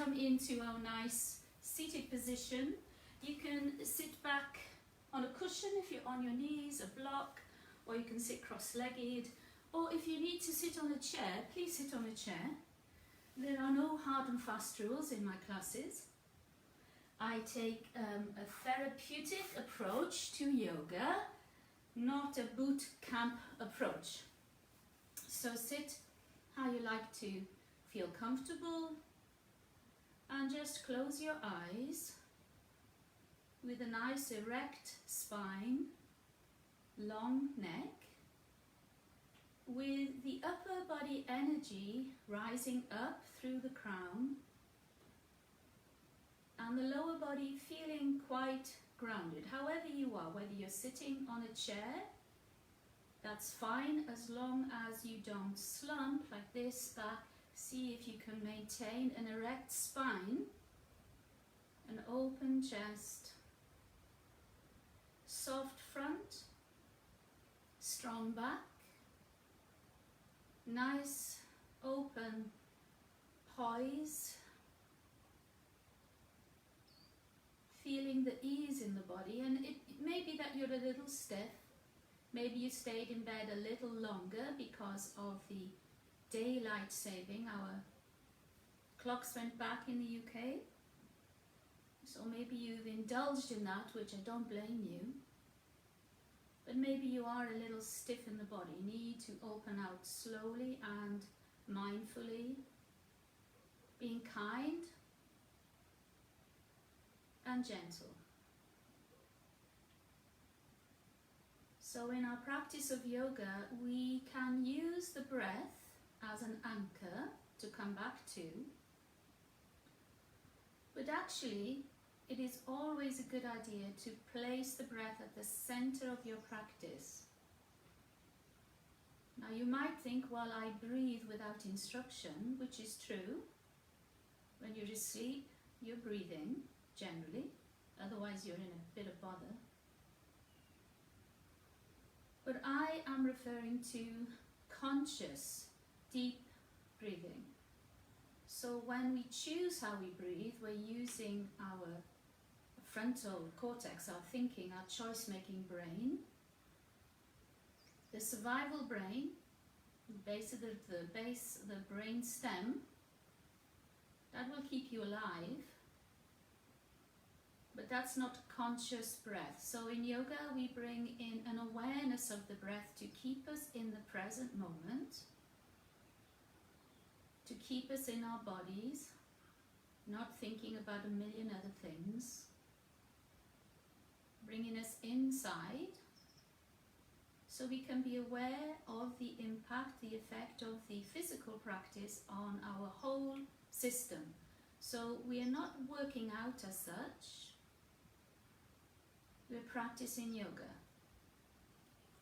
come into our nice seated position. You can sit back on a cushion if you're on your knees, a block, or you can sit cross-legged, or if you need to sit on a chair, please sit on a chair. There are no hard and fast rules in my classes. I take a therapeutic approach to yoga, not a boot camp approach. So sit how you like to feel comfortable, and just close your eyes with a nice erect spine, long neck, with the upper body energy rising up through the crown, and the lower body feeling quite grounded. However you are, whether you're sitting on a chair, that's fine, as long as you don't slump like this back. See if you can maintain an erect spine, an open chest, soft front, strong back, nice open poise, feeling the ease in the body. And it may be that you're a little stiff, maybe you stayed in bed a little longer because of the daylight saving. Our clocks went back in the UK, so maybe you've indulged in that, which I don't blame you. But maybe you are a little stiff in the body, need to open out slowly and mindfully, being kind and gentle. So in our practice of yoga, we can use the breath as an anchor to come back to, but actually it is always a good idea to place the breath at the center of your practice. Now you might think, well, I breathe without instruction, which is true. When you're asleep, you're breathing, generally, otherwise you're in a bit of bother. But I am referring to conscious, deep breathing. So when we choose how we breathe, we're using our frontal cortex, our thinking, our choice-making brain, the survival brain, the brain stem, that will keep you alive, but that's not conscious breath. So in yoga, we bring in an awareness of the breath to keep us in the present moment, to keep us in our bodies, not thinking about a million other things, bringing us inside, so we can be aware of the impact, the effect of the physical practice on our whole system. So we are not working out as such, we're practicing yoga.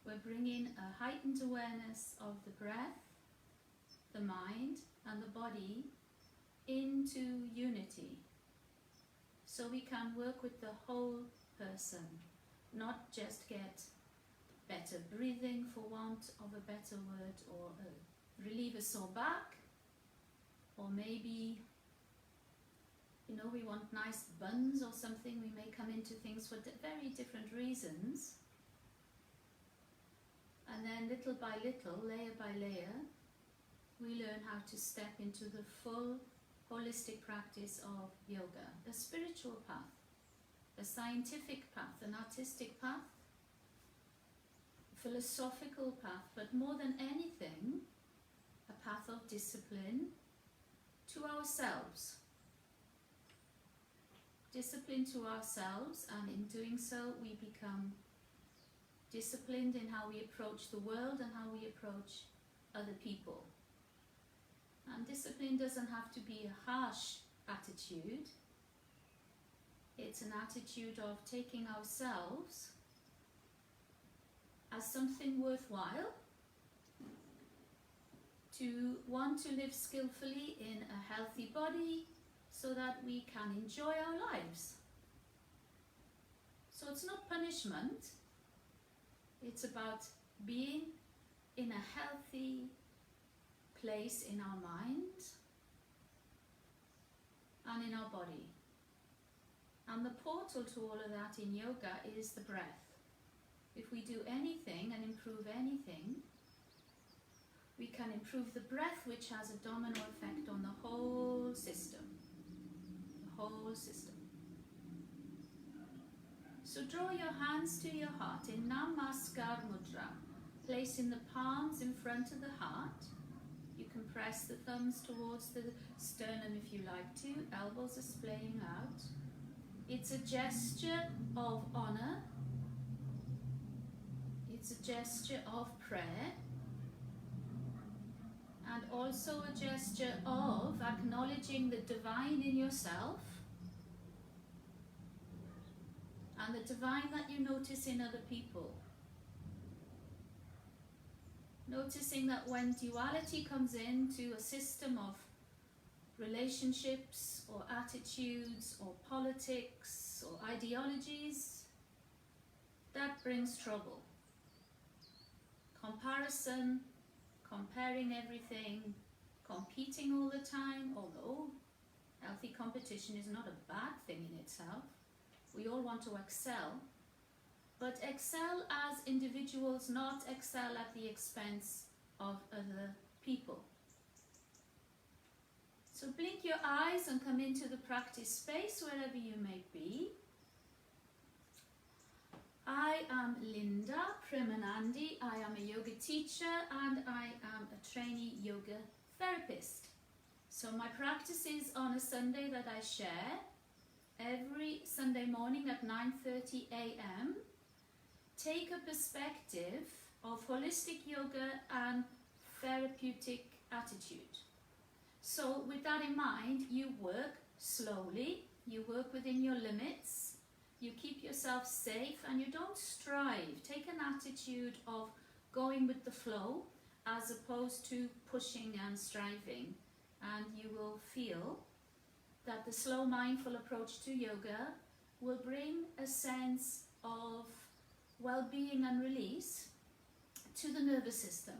We're bringing a heightened awareness of the breath, the mind, and the body into unity, so we can work with the whole person, not just get better breathing, for want of a better word, or relieve a sore back, or maybe, you know, we want nice buns or something. We may come into things for very different reasons, and then little by little, layer by layer, we learn how to step into the full holistic practice of yoga, a spiritual path, a scientific path, an artistic path, a philosophical path, but more than anything, a path of discipline to ourselves. Discipline to ourselves, and in doing so, we become disciplined in how we approach the world and how we approach other people. And discipline doesn't have to be a harsh attitude. It's an attitude of taking ourselves as something worthwhile, to want to live skillfully in a healthy body so that we can enjoy our lives. So it's not punishment, it's about being in a healthy place in our mind and in our body. And the portal to all of that in yoga is the breath. If we do anything and improve anything, we can improve the breath, which has a domino effect on the whole system. The whole system. So draw your hands to your heart in Namaskar Mudra. Placing the palms in front of the heart. You can press the thumbs towards the sternum if you like to. Elbows are splaying out. It's a gesture of honor. It's a gesture of prayer. And also a gesture of acknowledging the divine in yourself and the divine that you notice in other people. Noticing that when duality comes into a system of relationships or attitudes or politics or ideologies, that brings trouble. Comparison, comparing everything, competing all the time, although healthy competition is not a bad thing in itself. We all want to excel, but excel as individuals, not excel at the expense of other people. So blink your eyes and come into the practice space wherever you may be. I am Linda Premanandhi. I am a yoga teacher and I am a trainee yoga therapist. So my practice is on a Sunday that I share every Sunday morning at 9:30 a.m. Take a perspective of holistic yoga and therapeutic attitude. So with that in mind, you work slowly, you work within your limits, you keep yourself safe and you don't strive. Take an attitude of going with the flow as opposed to pushing and striving, and you will feel that the slow mindful approach to yoga will bring a sense of well-being and release to the nervous system.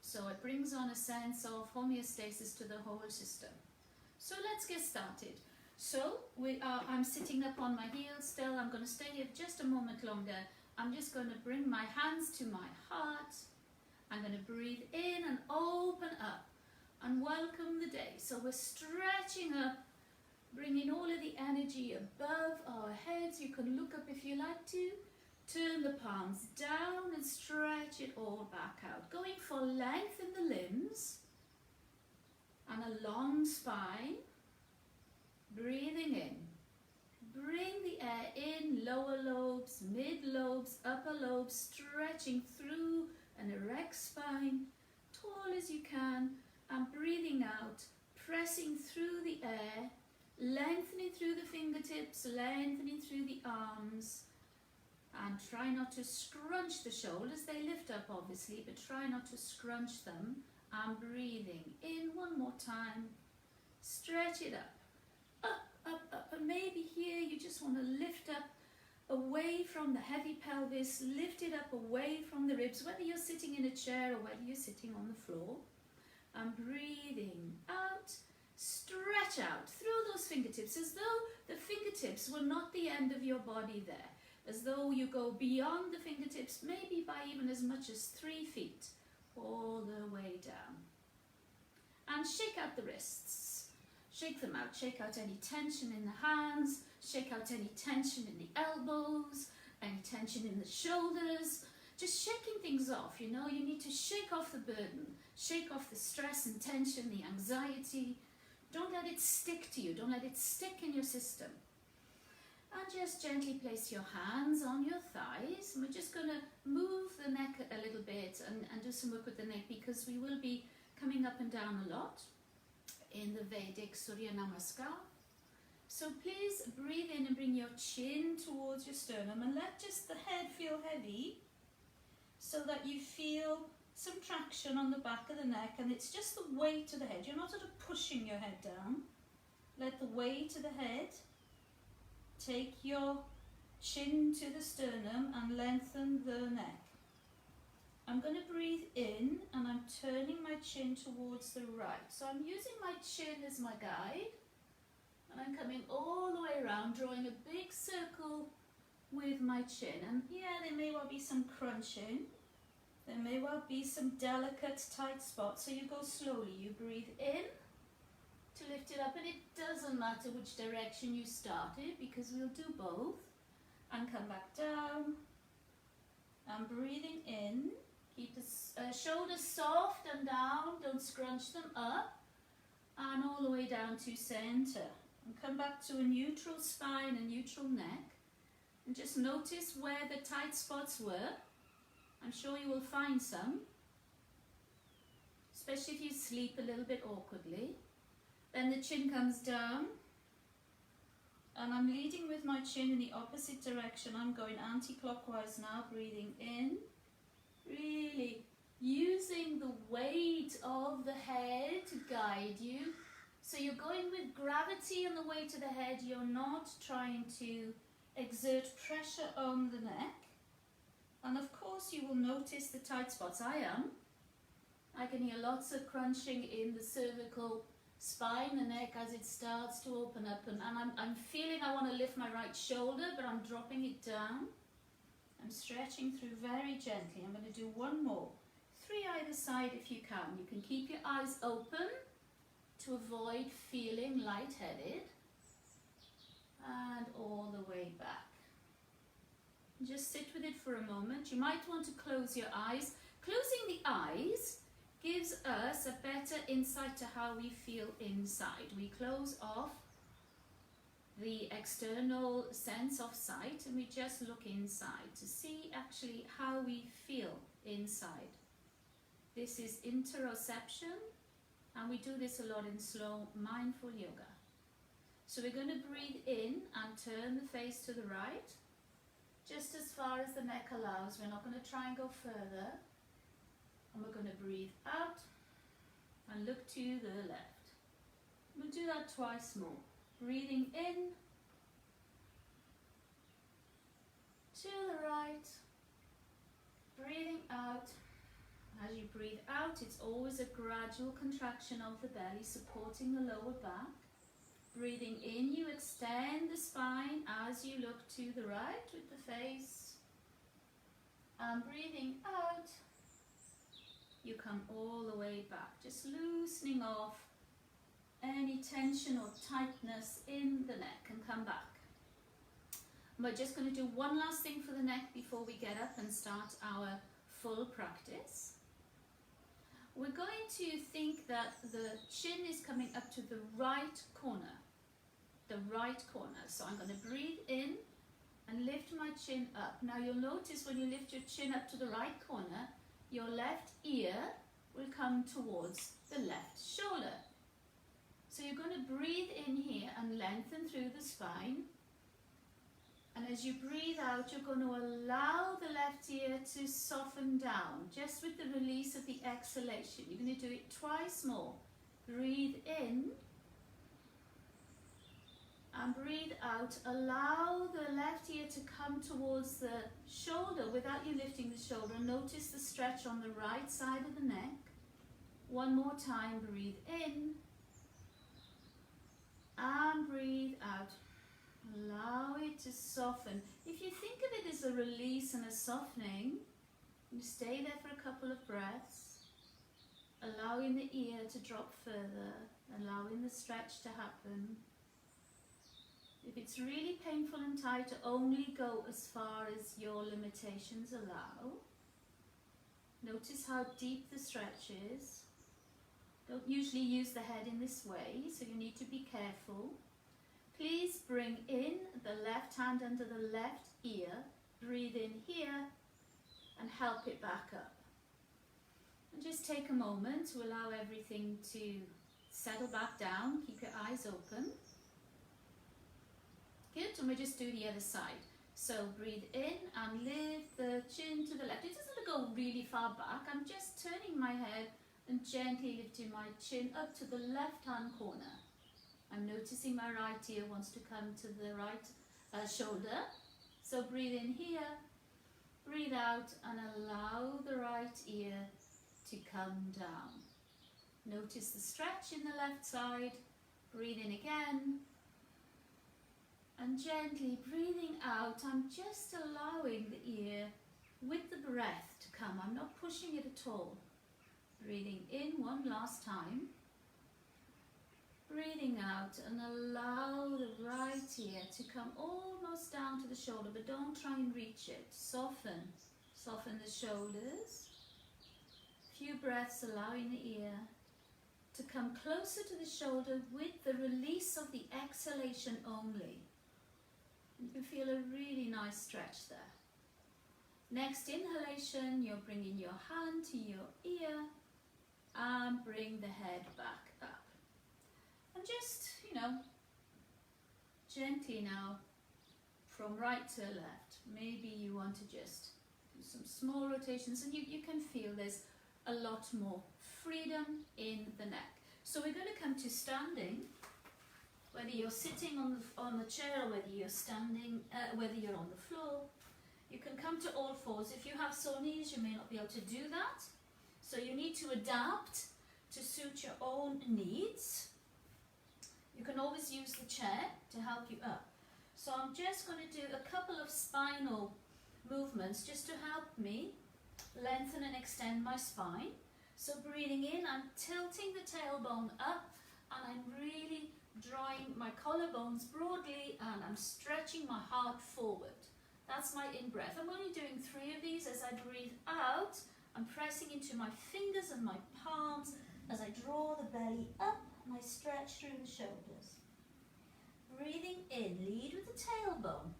So it brings on a sense of homeostasis to the whole system. So let's get started. So I'm sitting up on my heels still. I'm going to stay here just a moment longer. I'm just going to bring my hands to my heart. I'm going to breathe in and open up and welcome the day. So we're stretching up, bringing all of the energy above our heads. You can look up if you like to. Turn the palms down and stretch it all back out. Going for length in the limbs and a long spine. Breathing in. Bring the air in, lower lobes, mid lobes, upper lobes, stretching through an erect spine, tall as you can, and breathing out, pressing through the air, lengthening through the fingertips, lengthening through the arms, and try not to scrunch the shoulders. They lift up obviously, but try not to scrunch them. And breathing in one more time. Stretch it up. Up, up, up. And maybe here you just want to lift up away from the heavy pelvis. Lift it up away from the ribs, whether you're sitting in a chair or whether you're sitting on the floor. And breathing out. Stretch out through those fingertips as though the fingertips were not the end of your body there. As though you go beyond the fingertips, maybe by even as much as 3 feet, all the way down. And shake out the wrists. Shake them out. Shake out any tension in the hands. Shake out any tension in the elbows, any tension in the shoulders. Just shaking things off, you know. You need to shake off the burden. Shake off the stress and tension, the anxiety. Don't let it stick to you. Don't let it stick in your system. And just gently place your hands on your thighs. And we're just going to move the neck a little bit and do some work with the neck, because we will be coming up and down a lot in the Vedic Surya Namaskar. So please breathe in and bring your chin towards your sternum and let just the head feel heavy, so that you feel some traction on the back of the neck, and it's just the weight of the head. You're not sort of pushing your head down. Let the weight of the head take your chin to the sternum and lengthen the neck. I'm going to breathe in and I'm turning my chin towards the right. So I'm using my chin as my guide. I'm drawing a big circle with my chin, and yeah, there may well be some crunching, there may well be some delicate tight spots, so you go slowly. You breathe in to lift it up, and it doesn't matter which direction you started because we'll do both, and come back down and breathing in. Keep the shoulders soft and down, don't scrunch them up, and all the way down to center, and come back to a neutral spine and neutral neck, and just notice where the tight spots were. I'm sure you will find some, especially if you sleep a little bit awkwardly. Then the chin comes down, and I'm leading with my chin in the opposite direction. I'm going anti-clockwise now, breathing in, really using the weight of the head to guide you. So you're going with gravity on the weight of the head. You're not trying to exert pressure on the neck. And of course you will notice the tight spots. I can hear lots of crunching in the cervical spine, the neck, as it starts to open up, and I'm feeling I want to lift my right shoulder, but I'm dropping it down. I'm stretching through very gently. I'm going to do one more. 3 either side if you can. You can keep your eyes open to avoid feeling lightheaded, and all the way back. Just sit with it for a moment. You might want to close your eyes. Closing the eyes gives us a better insight to how we feel inside. We close off the external sense of sight and we just look inside to see actually how we feel inside. This is interoception, and we do this a lot in slow mindful yoga. So we're going to breathe in and turn the face to the right, just as far as the neck allows. We're not going to try and go further. And we're going to breathe out and look to the left. We'll do that twice more. Breathing in to the right, breathing out. As you breathe out, it's always a gradual contraction of the belly, supporting the lower back. Breathing in, you extend the spine as you look to the right with the face. And breathing out, you come all the way back, just loosening off any tension or tightness in the neck, and come back. And we're just going to do one last thing for the neck before we get up and start our full practice. We're going to think that the chin is coming up to the right corner. The right corner. So I'm going to breathe in and lift my chin up. Now you'll notice when you lift your chin up to the right corner, your left ear will come towards the left shoulder. So you're going to breathe in here and lengthen through the spine. And as you breathe out, you're going to allow the left ear to soften down, just with the release of the exhalation. You're going to do it twice more. Breathe in and breathe out. Allow the left ear to come towards the shoulder without you lifting the shoulder. Notice the stretch on the right side of the neck. One more time. Breathe in and breathe out. Allow it to soften. If you think of it as a release and a softening, you stay there for a couple of breaths, allowing the ear to drop further, allowing the stretch to happen. If it's really painful and tight, only go as far as your limitations allow. Notice how deep the stretch is. Don't usually use the head in this way, so you need to be careful. Please bring in the left hand under the left ear. Breathe in here and help it back up. And just take a moment to allow everything to settle back down. Keep your eyes open. Good, and we'll just do the other side. So breathe in and lift the chin to the left. It doesn't go really far back. I'm just turning my head and gently lifting my chin up to the left hand corner. I'm noticing my right ear wants to come to the right shoulder. So breathe in here, breathe out, and allow the right ear to come down. Notice the stretch in the left side. Breathe in again And gently breathing out, I'm just allowing the ear with the breath to come. I'm not pushing it at all. Breathing in one last time. Breathing out and allow the right ear to come almost down to the shoulder, but don't try and reach it. Soften the shoulders. Few breaths allowing the ear to come closer to the shoulder with the release of the exhalation only. You can feel a really nice stretch there. Next inhalation, you're bringing your hand to your ear and bring the head back up. And just, gently now, from right to left. Maybe you want to just do some small rotations, and you can feel there's a lot more freedom in the neck. So we're going to come to standing, whether you're sitting on the chair or whether you're standing, whether you're on the floor. You can come to all fours. If you have sore knees, you may not be able to do that. So you need to adapt to suit your own needs. You can always use the chair to help you up. So I'm just going to do a couple of spinal movements just to help me lengthen and extend my spine. So breathing in, I'm tilting the tailbone up and I'm really drawing my collarbones broadly and I'm stretching my heart forward. That's my in-breath. I'm only doing 3 of these. As I breathe out, I'm pressing into my fingers and my palms as I draw the belly up and I stretch through the shoulders. Breathing in, lead with the tailbone.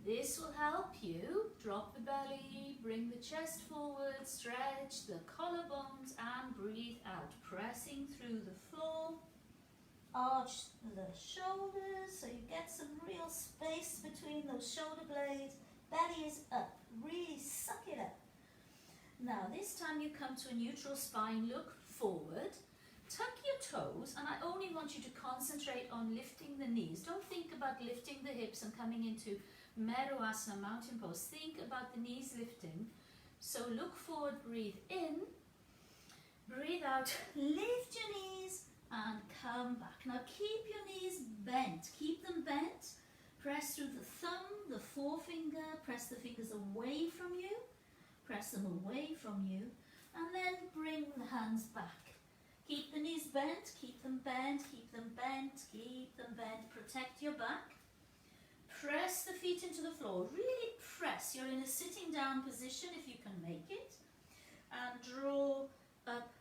This will help you drop the belly, bring the chest forward, stretch the collarbones and breathe out, pressing through the floor. Arch the shoulders so you get some real space between those shoulder blades. Belly is up, really suck it up. Now this time you come to a neutral spine, look forward, tuck your toes, and I only want you to concentrate on lifting the knees. Don't think about lifting the hips and coming into Merusasana, mountain pose. Think about the knees lifting. So look forward, breathe in, breathe out, lift your knees and come back. Now keep your knees bent, keep them bent. Press through the thumb, the forefinger, press the fingers away from you, press them away from you, and then bring the hands back. Keep the knees bent, keep them bent, keep them bent, keep them bent. Protect your back. Press the feet into the floor, really press. You're in a sitting down position if you can make it. And draw up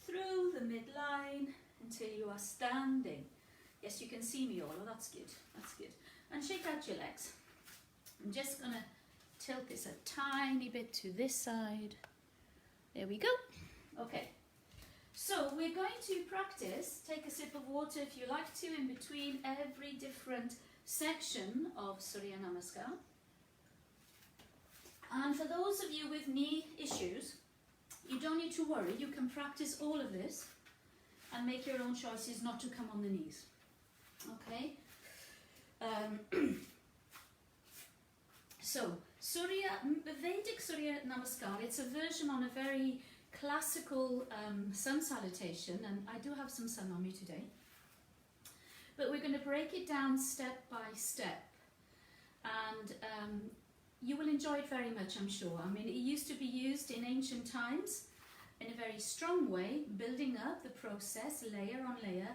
through the midline until you are standing. Yes, you can see me all. Oh, that's good. That's good. And shake out your legs. I'm just going to tilt this a tiny bit to this side. There we go. Okay. So we're going to practice. Take a sip of water if you like to in between every different section of Surya Namaskar. And for those of you with knee issues, you don't need to worry. You can practice all of this and make your own choices not to come on the knees. Okay? So, Vedic Surya Namaskar, it's a version on a very classical sun salutation, and I do have some sun on me today. But we're going to break it down step by step. And you will enjoy it very much, I'm sure. I mean, it used to be used in ancient times in a very strong way, building up the process layer on layer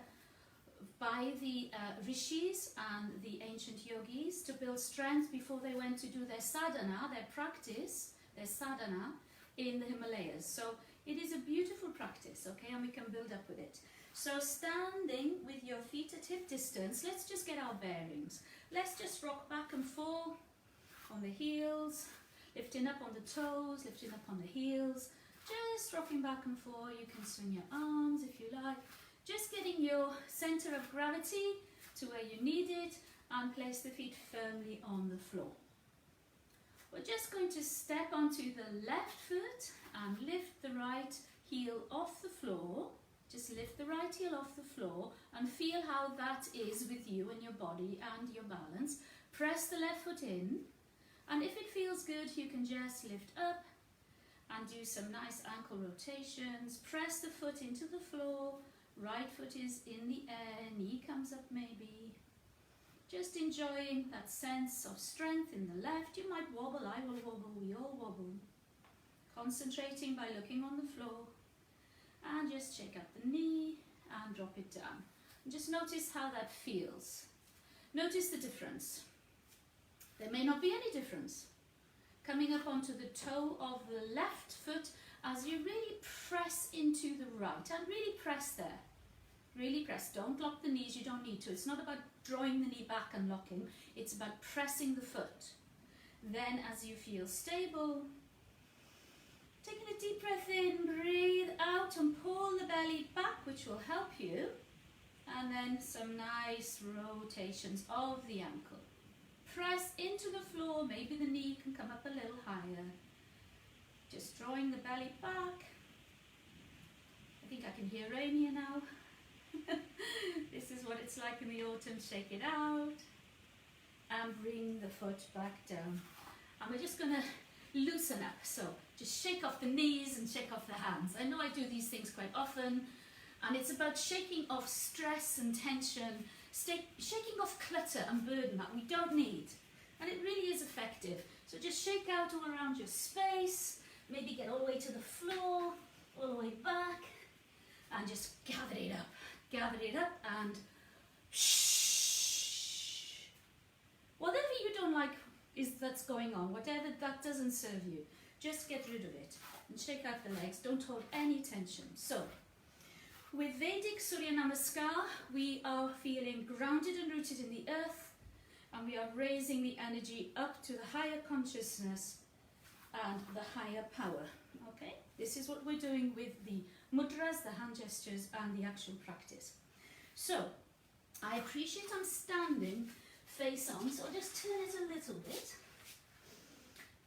by the Rishis and the ancient yogis to build strength before they went to do their sadhana, their practice, their sadhana in the Himalayas. So it is a beautiful practice, okay, and we can build up with it. So standing with your feet at hip distance, let's just get our bearings. Let's just rock back and forth on the heels, lifting up on the toes, lifting up on the heels, just rocking back and forth. You can swing your arms if you like. Just getting your center of gravity to where you need it and place the feet firmly on the floor. We're just going to step onto the left foot and lift the right heel off the floor. Just lift the right heel off the floor and feel how that is with you and your body and your balance. Press the left foot in, and if it feels good, you can just lift up and do some nice ankle rotations. Press the foot into the floor. Right foot is in the air, knee comes up maybe. Just enjoying that sense of strength in the left. You might wobble, I will wobble, we all wobble. Concentrating by looking on the floor. And just shake up the knee and drop it down. And just notice how that feels. Notice the difference. There may not be any difference. Coming up onto the toe of the left foot as you really press into the right. And really press there. Really press. Don't lock the knees, you don't need to. It's not about drawing the knee back and locking. It's about pressing the foot. Then as you feel stable, taking a deep breath in, breathe out and pull the belly back, which will help you. And then some nice rotations of the ankle. Press into the floor, maybe the knee can come up a little higher. Just drawing the belly back. I think I can hear Rainier now. This is what it's like in the autumn. Shake it out. And bring the foot back down. And we're just going to loosen up. So just shake off the knees and shake off the hands. I know I do these things quite often. And it's about shaking off stress and tension. Shaking off clutter and burden that we don't need. And it really is effective. So just shake out all around your space. Maybe get all the way to the floor, all the way back. And just gather it up. Gather it up and shh. Whatever you don't like that's going on, whatever that doesn't serve you, just get rid of it. And shake out the legs. Don't hold any tension. So, with Vedic Surya Namaskar, we are feeling grounded and rooted in the earth, and we are raising the energy up to the higher consciousness and the higher power. Okay? This is what we're doing with the mudras, the hand gestures, and the actual practice. So, I appreciate I'm standing face on, so I'll just turn it a little bit.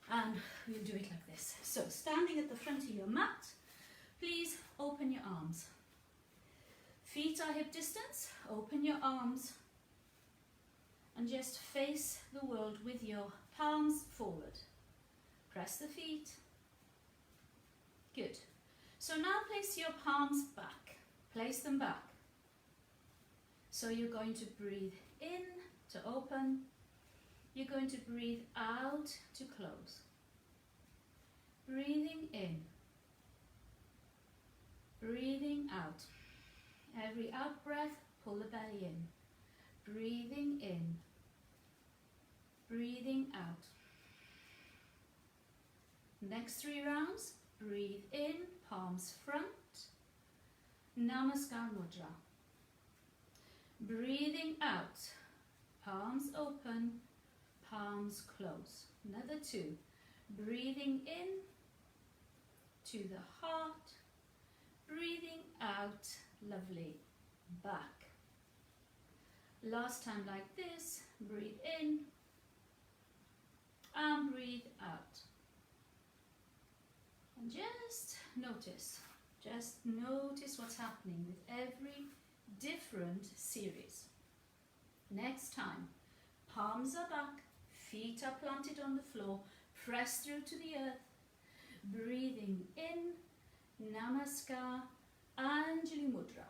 And we'll do it like this. So, standing at the front of your mat, please open your arms. Feet are hip distance, open your arms and just face the world with your palms forward. Press the feet. Good. So now place your palms back. Place them back. So you're going to breathe in to open. You're going to breathe out to close. Breathing in. Breathing out. Every out breath, pull the belly in. Breathing in. Breathing out. Next 3 rounds, breathe in, palms front. Namaskar Mudra. Breathing out, palms open, palms close. Another 2. Breathing in to the heart. Breathing out. Lovely. Back. Last time like this. Breathe in and breathe out. And just notice what's happening with every different series. Next time, palms are back, feet are planted on the floor, press through to the earth. Breathing in, Namaskar, Anjali Mudra.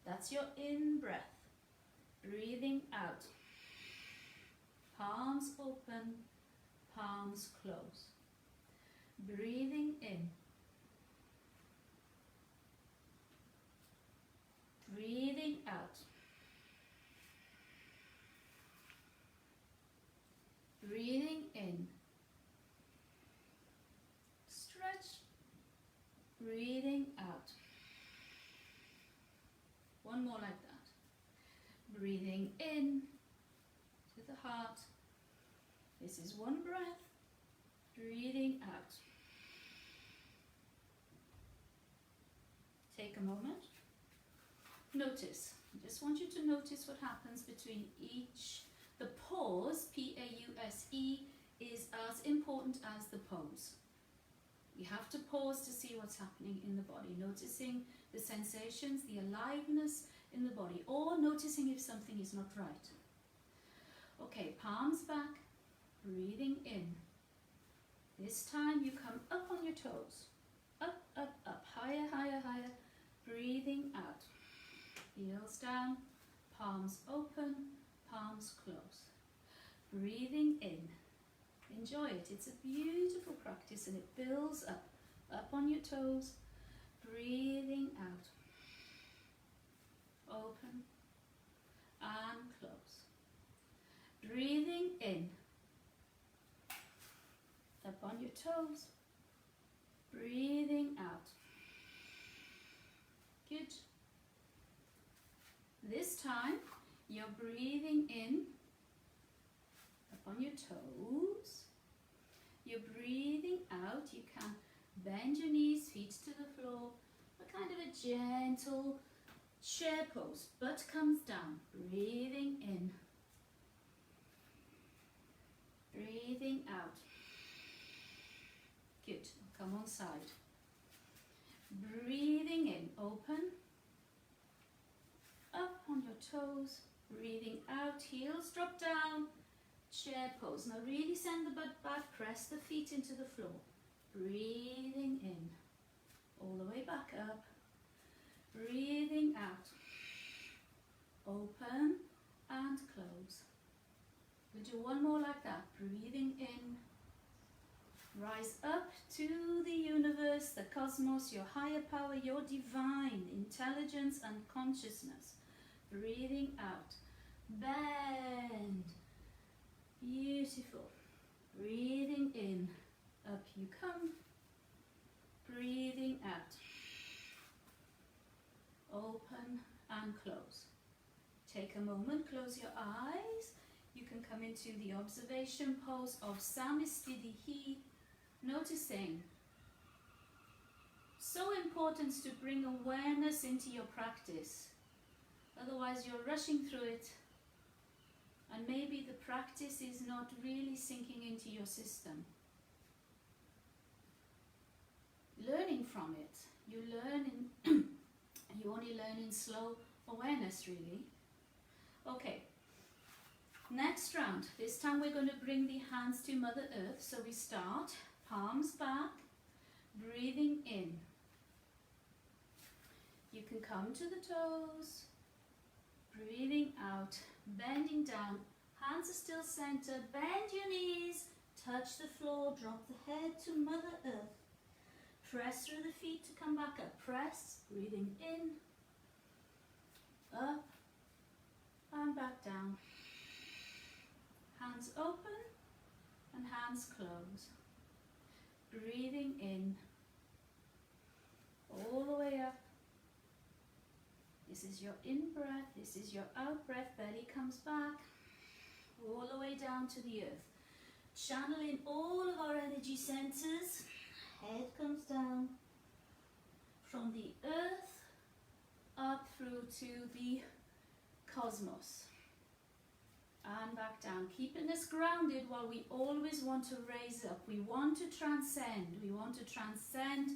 That's your in breath. Breathing out. Palms open, palms close. Breathing in. Breathing out. Breathing in. Stretch. Breathing out. One more like that. Breathing in to the heart. This is one breath. Breathing out. Take a moment. Notice. I just want you to notice what happens between each. The pause, P-A-U-S-E, is as important as the pose. You have to pause to see what's happening in the body, noticing the sensations, the aliveness in the body, or noticing if something is not right. Okay, palms back, breathing in. This time you come up on your toes. Up, up, up, higher, higher, higher. Breathing out. Heels down, palms open, palms close. breathing in. Enjoy it. It's a beautiful practice and it builds up on your toes, breathing out. Open and close. Breathing in, up on your toes, breathing out. Good. This time you're breathing in, up on your toes. You're breathing out. You can bend your knees, feet to the floor, a kind of a gentle chair pose. Butt comes down. Breathing in. Breathing out. Good. Come on side. Breathing in. Open. Up on your toes. Breathing out. Heels drop down. Chair pose. Now really send the butt back. Press the feet into the floor. Breathing in. All the way back up. Breathing out. Open and close. We'll do one more like that. Breathing in. Rise up to the universe, the cosmos, your higher power, your divine intelligence and consciousness. Breathing out. Bend. Beautiful. Breathing in. Up you come. Breathing out. Open and close. Take a moment, close your eyes. You can come into the observation pose of Samisthihi, noticing. So important to bring awareness into your practice. Otherwise you're rushing through it and maybe the practice is not really sinking into your system. Learning from it. You learn in you only learn in slow awareness really. Okay. Next round, this time we're going to bring the hands to Mother Earth. So we start, palms back, breathing in. You can come to the toes, breathing out, bending down, hands are still centered, bend your knees, touch the floor, drop the head to Mother Earth. Press through the feet to come back up, press, breathing in, up, and back down. Hands open and hands close. Breathing in, all the way up. This is your in-breath, this is your out-breath, belly comes back, all the way down to the earth. Channeling all of our energy centers, head comes down, from the earth up through to the cosmos. And back down, keeping us grounded while we always want to raise up. We want to transcend. We want to transcend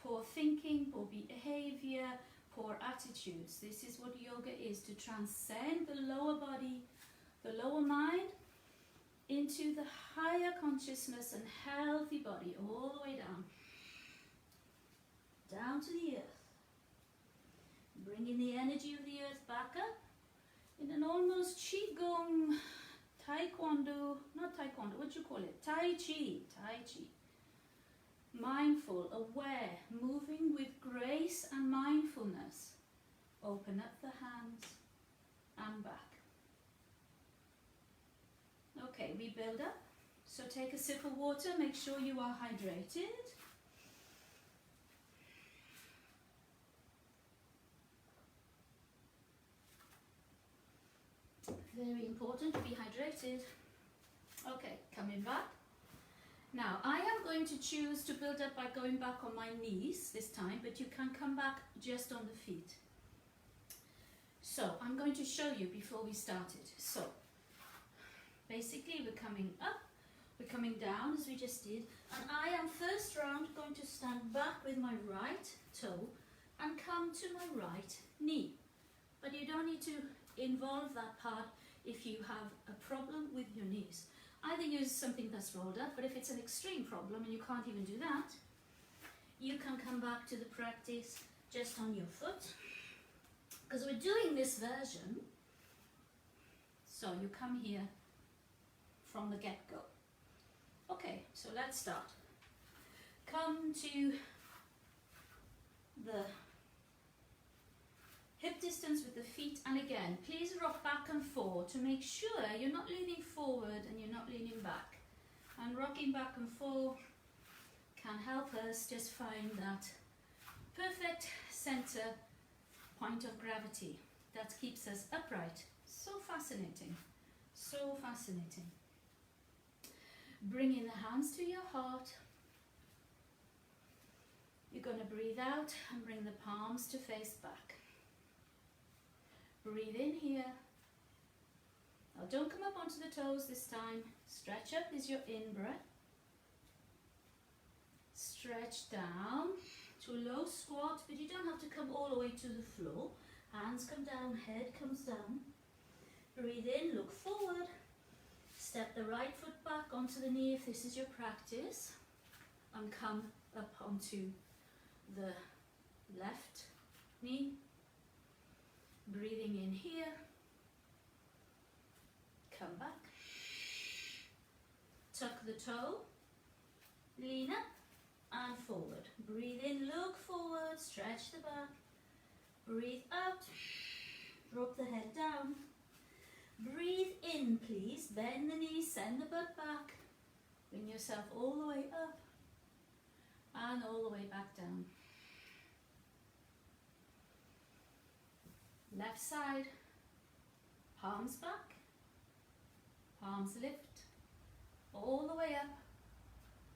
poor thinking, poor behavior, poor attitudes. This is what yoga is, to transcend the lower body, the lower mind, into the higher consciousness and healthy body, all the way down. Down to the earth. Bringing the energy of the earth back up. In an almost qigong, taekwondo, not taekwondo, what do you call it? Tai chi. Mindful, aware, moving with grace and mindfulness. Open up the hands and back. Okay, we build up. So take a sip of water, make sure you are hydrated. Very important to be hydrated. Okay, coming back. Now, I am going to choose to build up by going back on my knees this time, but you can come back just on the feet. So, I'm going to show you before we started. So, basically we're coming up, we're coming down as we just did, and I am first round going to stand back with my right toe and come to my right knee. But you don't need to involve that part if you have a problem with your knees. Either use something that's rolled up, but if it's an extreme problem and you can't even do that, you can come back to the practice just on your foot, because we're doing this version. So you come here from the get-go. Okay, so let's start. Come to the hip distance with the feet, and again, please rock back and forth to make sure you're not leaning forward and you're not leaning back. And rocking back and forth can help us just find that perfect center point of gravity that keeps us upright. So fascinating, so fascinating. Bringing the hands to your heart. You're going to breathe out and bring the palms to face back. Breathe in here. Now don't come up onto the toes this time. Stretch up is your in-breath. Stretch down to a low squat, but you don't have to come all the way to the floor. Hands come down, head comes down. Breathe in, look forward. Step the right foot back onto the knee if this is your practice. And come up onto the left knee. Breathing in here. Come back. Tuck the toe. Lean up and forward. Breathe in, look forward, stretch the back. Breathe out. Drop the head down. Breathe in, please. Bend the knees, send the butt back. Bring yourself all the way up and all the way back down. Left side, palms back, palms lift, all the way up,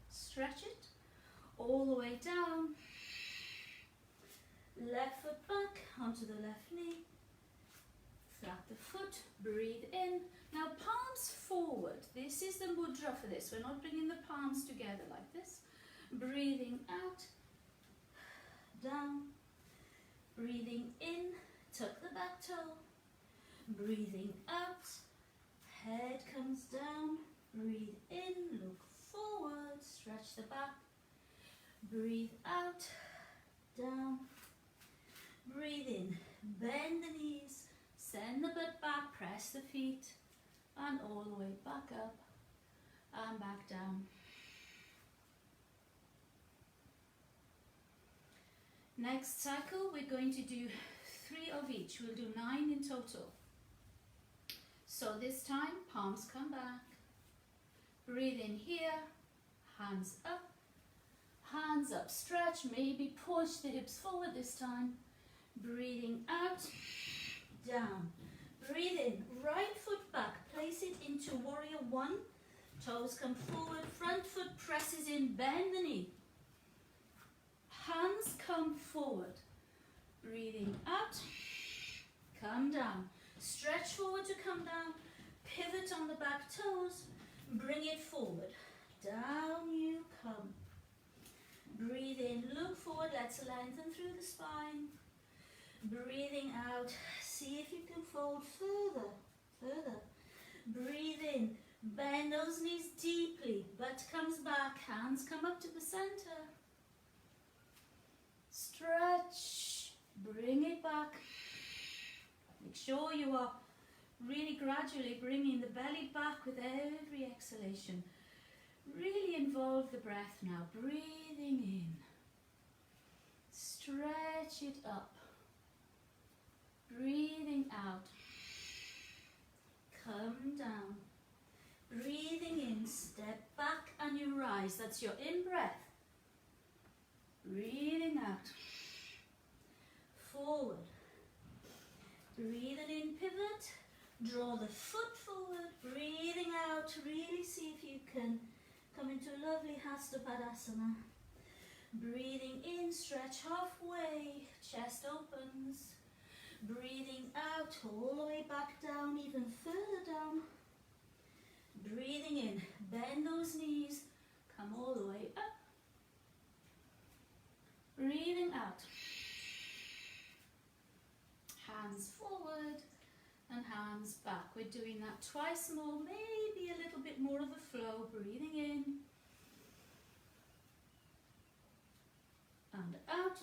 stretch it, all the way down, left foot back onto the left knee, flat the foot, breathe in. Now palms forward, this is the mudra for this, we're not bringing the palms together like this. Breathing out, down, breathing in, tuck the back toe, breathing out, head comes down, breathe in, look forward, stretch the back, breathe out, down, breathe in, bend the knees, send the butt back, press the feet, and all the way back up and back down. Next cycle, we're going to do 3 of each. We'll do 9 in total. So this time, palms come back. Breathe in here, hands up, stretch, maybe push the hips forward this time. Breathing out, down. Breathe in, right foot back, place it into warrior 1. Toes come forward, front foot presses in, bend the knee. Hands come forward. Breathing out, come down. Stretch forward to come down. Pivot on the back toes. Bring it forward. Down you come. Breathe in, look forward. Let's lengthen through the spine. Breathing out. See if you can fold further. Breathe in. Bend those knees deeply. Butt comes back. Hands come up to the center. Stretch, bring it back. Make sure you are really gradually bringing the belly back with every exhalation. Really involve the breath now. Breathing in. Stretch it up. Breathing out. Come down. Breathing in. Step back and you rise. That's your in-breath. Breathing out. Forward. Breathing in, pivot. Draw the foot forward. Breathing out. Really see if you can come into a lovely Hasta Padasana. Breathing in, stretch halfway. Chest opens. Breathing out, all the way back down, even further down. Breathing in, bend those knees. Come all the way up. Breathing out. Hands forward and hands back. We're doing that twice more, maybe a little bit more of a flow. Breathing in and out.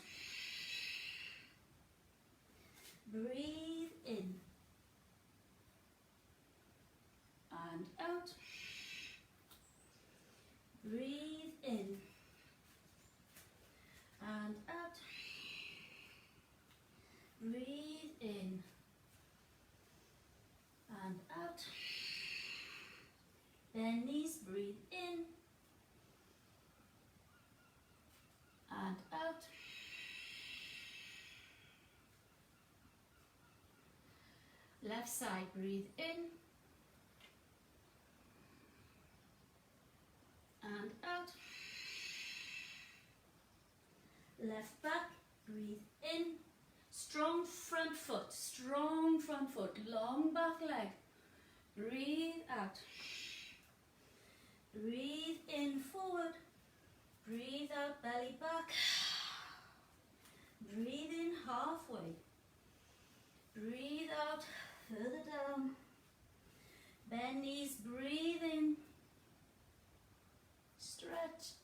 Breathe in and out. Breathe in and out. Breathe in and out. Bend knees, breathe in and out. Left side, breathe in and out. Left back, breathe in. Strong front foot, long back leg. Breathe out. Breathe in, forward. Breathe out, belly back. Breathe in, halfway. Breathe out, further down. Bend knees, breathe in. Stretch.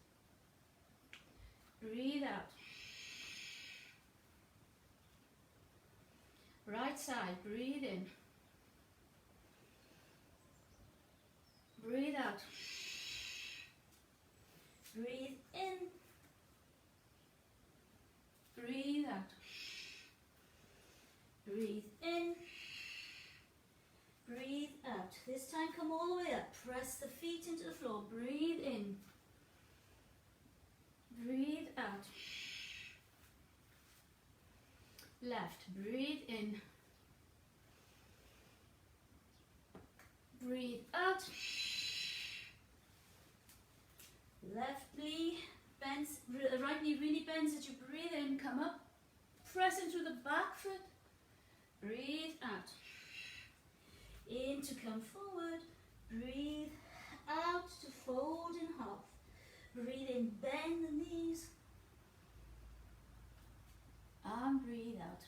Breathe out. Right side, breathe in. Breathe out. Breathe in. Breathe out. Breathe in. Breathe out. This time come all the way up. Press the feet into the floor. Breathe in. Breathe out. Left, breathe in. Breathe out. Left knee bends, right knee really bends as you breathe in, come up. Press into the back foot. Breathe out. In to come forward. Breathe out to fold in half. Breathe in, bend the knees. And breathe out.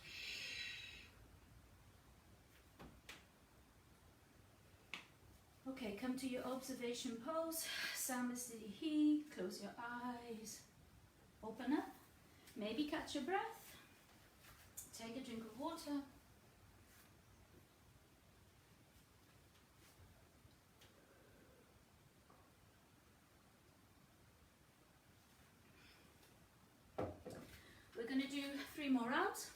Okay, come to your observation pose. Samastitihi. Close your eyes. Open up. Maybe catch your breath. Take a drink of water. We're going to do 3 more rounds.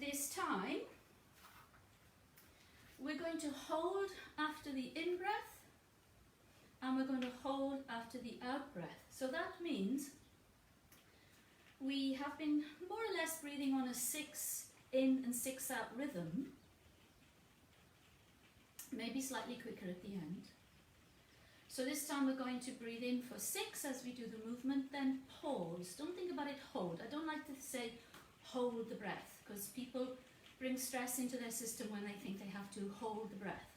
This time, we're going to hold after the in-breath and we're going to hold after the out-breath. So that means we have been more or less breathing on a 6 in and 6 out rhythm, maybe slightly quicker at the end. So this time we're going to breathe in for 6 as we do the movement, then pause. Don't think about it, hold. I don't like to say hold the breath because people bring stress into their system when they think they have to hold the breath.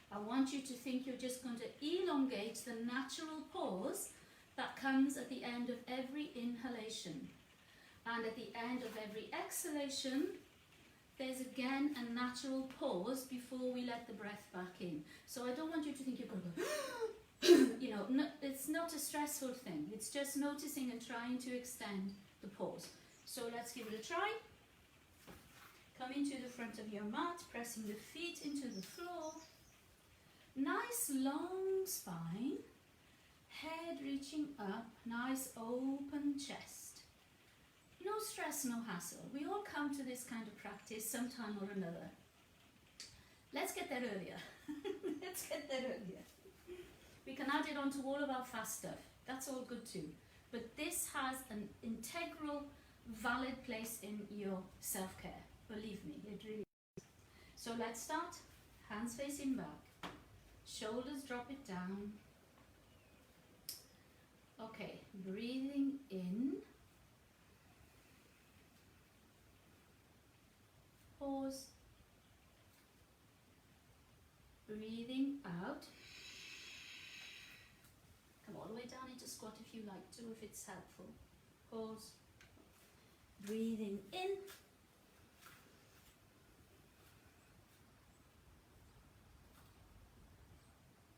I want you to think you're just going to elongate the natural pause that comes at the end of every inhalation. And at the end of every exhalation, there's again a natural pause before we let the breath back in. So I don't want you to think you're going to go, you know, no, it's not a stressful thing. It's just noticing and trying to extend the pause. So let's give it a try. Come into the front of your mat, pressing the feet into the floor. Nice long spine, head reaching up, nice open chest. No stress, no hassle. We all come to this kind of practice sometime or another. Let's get there earlier. Let's get there earlier. We can add it on to all of our fast stuff. That's all good too. But this has an integral, valid place in your self-care. Believe me, it really is. So let's start. Hands facing back. Shoulders drop it down. Okay, breathing in. Pause. Breathing out. Come all the way down into squat if you like to, if it's helpful. Pause. Breathing in.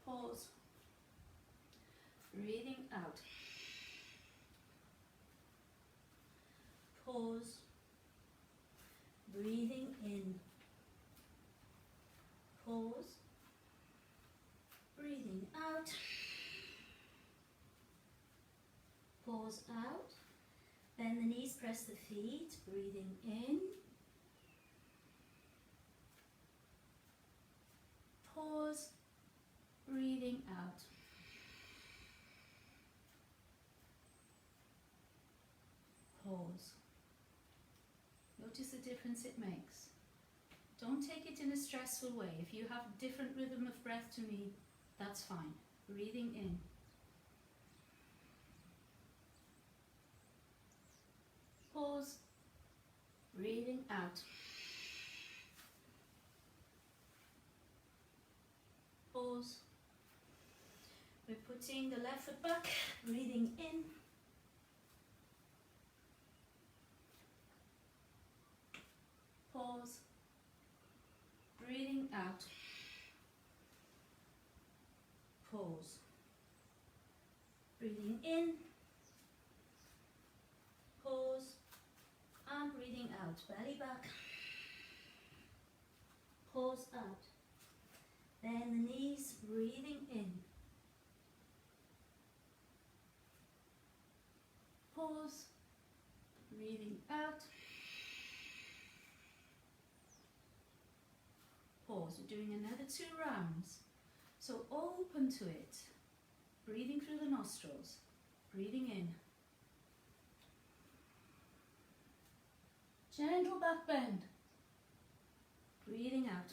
Pause. Breathing out. Pause. Breathing in. Pause. Breathing out. pause out. Bend the knees, press the feet, breathing in. Pause, breathing out. Pause. Notice the difference it makes. Don't take it in a stressful way. If you have a different rhythm of breath to me, that's fine. Breathing in. Pause. Breathing out. Pause. We're putting the left foot back, breathing in. Pause. Breathing out. Pause. Breathing in. Pause. And breathing out. Belly back. Pause out. Bend the knees, breathing in. Pause. Breathing out. Pause. We're doing another 2 rounds. So open to it. Breathing through the nostrils. Breathing in. Gentle back bend. Breathing out.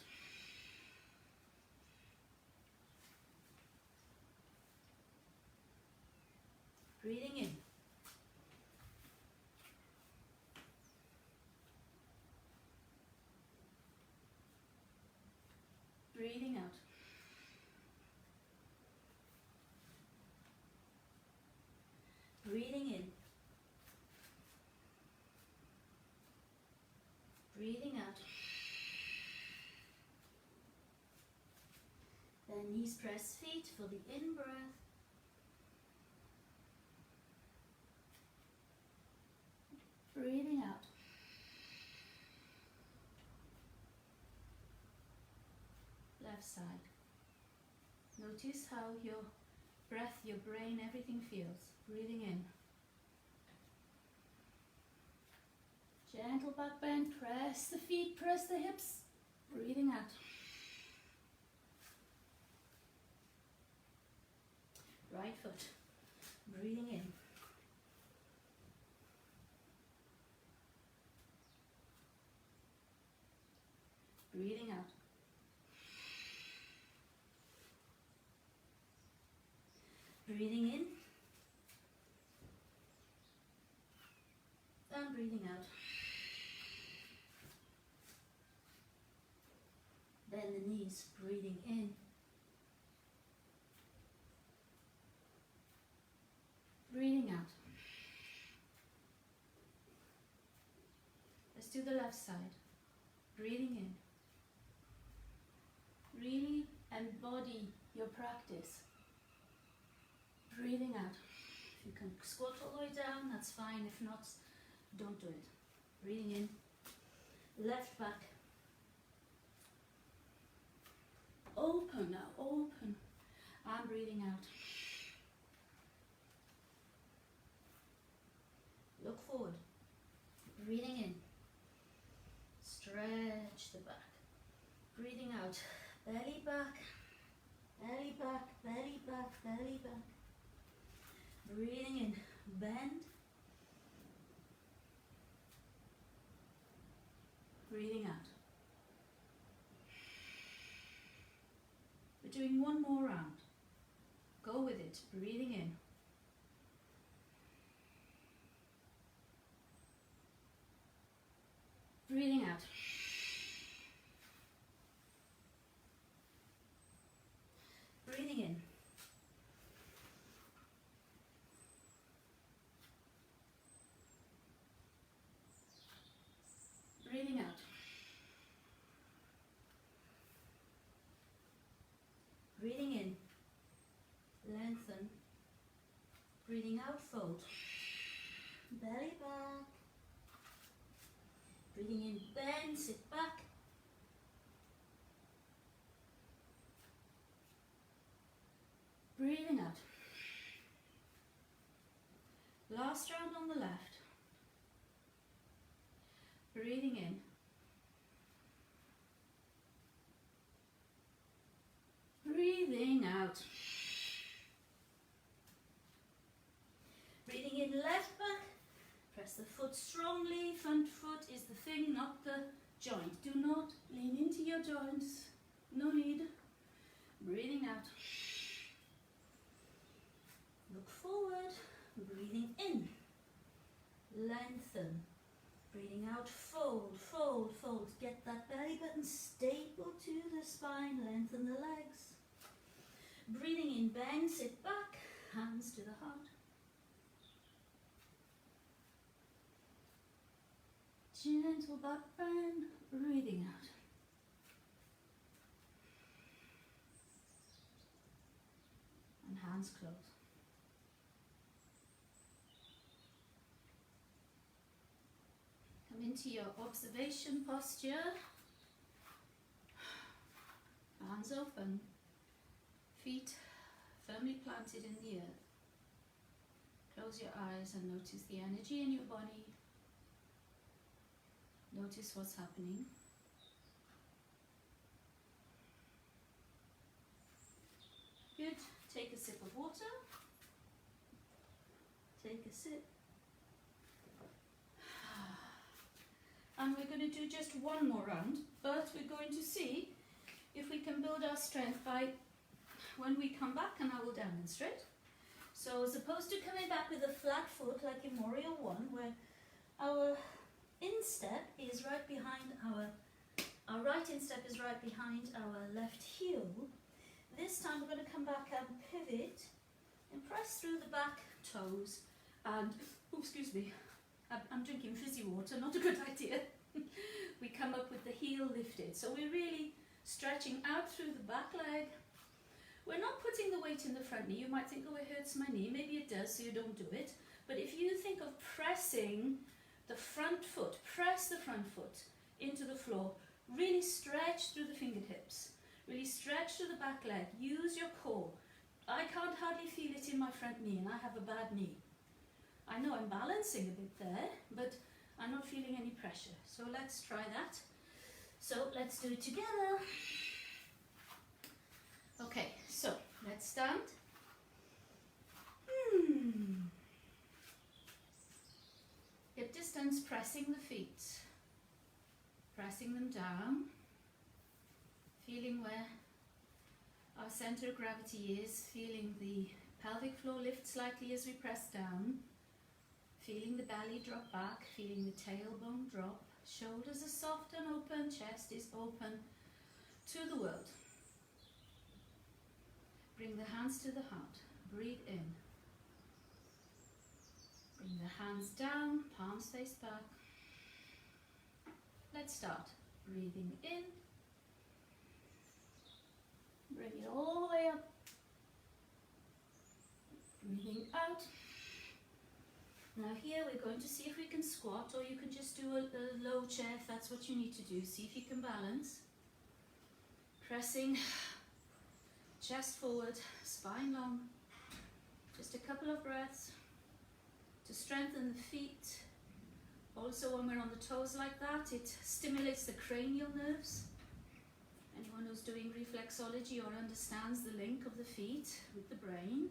Breathing in. Breathing out. Breathing in. Breathing out. Then knees press feet for the in breath. Breathing out. Left side. Notice how your breath, your brain, everything feels. Breathing in. Gentle back bend, press the feet, press the hips. Breathing out. Right foot. Breathing in. Breathing out. Breathing in. And breathing out. Bend the knees, breathing in. Breathing out. Let's do the left side. Breathing in. Really embody your practice. Breathing out. If you can squat all the way down, that's fine. If not, don't do it. Breathing in. Left back. Open now, open. And breathing out. Look forward. Breathing in. Stretch the back. Breathing out. Belly back. Belly back, belly back, belly back. Breathing in. Bend. Breathing out. We're doing one more round. Go with it. Breathing in. Breathing out. Breathing in. Breathing out. Breathing in. Lengthen. Breathing out, fold. Belly back. Breathing in, bend, sit back. Breathing out. last round on the left. Breathing in. Breathing out. Breathing in, left back. Press the foot strongly. Front foot is the thing, not the joint. Do not lean into your joints. No need. Breathing out. Look forward. Breathing in. Lengthen. Breathing out. Fold, fold, fold. Get that belly button stable to the spine. Lengthen the legs. Breathing in, bend, sit back. Hands to the heart. Gentle back bend. Breathing out. And hands close. Come into your observation posture. Hands open. Feet firmly planted in the earth. Close your eyes and notice the energy in your body. Notice what's happening. Good. Take a sip of water. Take a sip. And we're going to do just one more round, but we're going to see if we can build our strength by when we come back, and I will demonstrate. So as opposed to coming back with a flat foot like in Warrior 1, where our instep is right behind our right instep is right behind our left heel. This time we're going to come back and pivot and press through the back toes and, oh, excuse me, I'm drinking fizzy water, not a good idea. We come up with the heel lifted. So we're really stretching out through the back leg. We're not putting the weight in the front knee. You might think, oh, it hurts my knee. Maybe it does, so you don't do it. But if you think of pressing the front foot, press the front foot into the floor, really stretch through the fingertips, really stretch through the back leg, use your core. I can't hardly feel it in my front knee, and I have a bad knee. I know I'm balancing a bit there, but I'm not feeling any pressure. So let's try that. So let's do it together. Okay, so let's stand. Hip distance, pressing the feet, pressing them down, feeling where our center of gravity is, feeling the pelvic floor lift slightly as we press down, feeling the belly drop back, feeling the tailbone drop, shoulders are soft and open, chest is open to the world. Bring the hands to the heart, breathe in. Bring the hands down, palms face back. Let's start. Breathing in. Bring it all the way up. Breathing out. Now here we're going to see if we can squat, or you can just do a low chair if that's what you need to do. See if you can balance. Pressing chest forward, spine long. Just a couple of breaths to strengthen the feet. Also, when we're on the toes like that, it stimulates the cranial nerves. Anyone who's doing reflexology or understands the link of the feet with the brain.